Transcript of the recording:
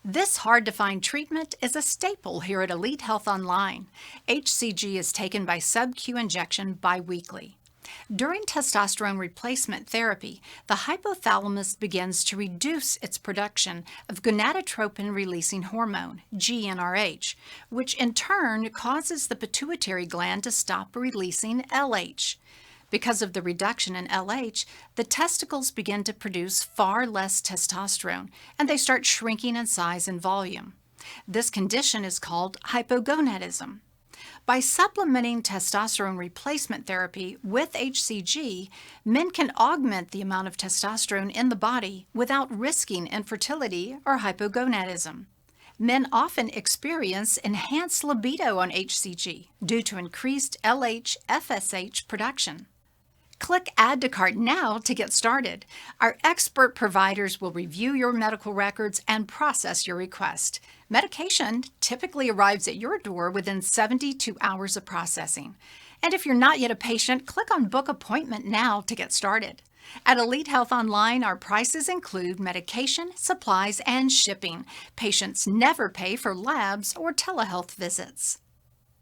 This hard-to-find treatment is a staple here at Elite Health Online. HCG is taken by sub-Q injection biweekly. During testosterone replacement therapy, the hypothalamus begins to reduce its production of gonadotropin-releasing hormone, GnRH, which in turn causes the pituitary gland to stop releasing LH. Because of the reduction in LH, the testicles begin to produce far less testosterone, and they start shrinking in size and volume. This condition is called hypogonadism. By supplementing testosterone replacement therapy with HCG, men can augment the amount of testosterone in the body without risking infertility or hypogonadism. Men often experience enhanced libido on HCG due to increased LH-FSH production. Click Add to Cart now to get started. Our expert providers will review your medical records and process your request. Medication typically arrives at your door within 72 hours of processing. And if you're not yet a patient, click on Book Appointment now to get started. At Elite Health Online, our prices include medication, supplies, and shipping. Patients never pay for labs or telehealth visits.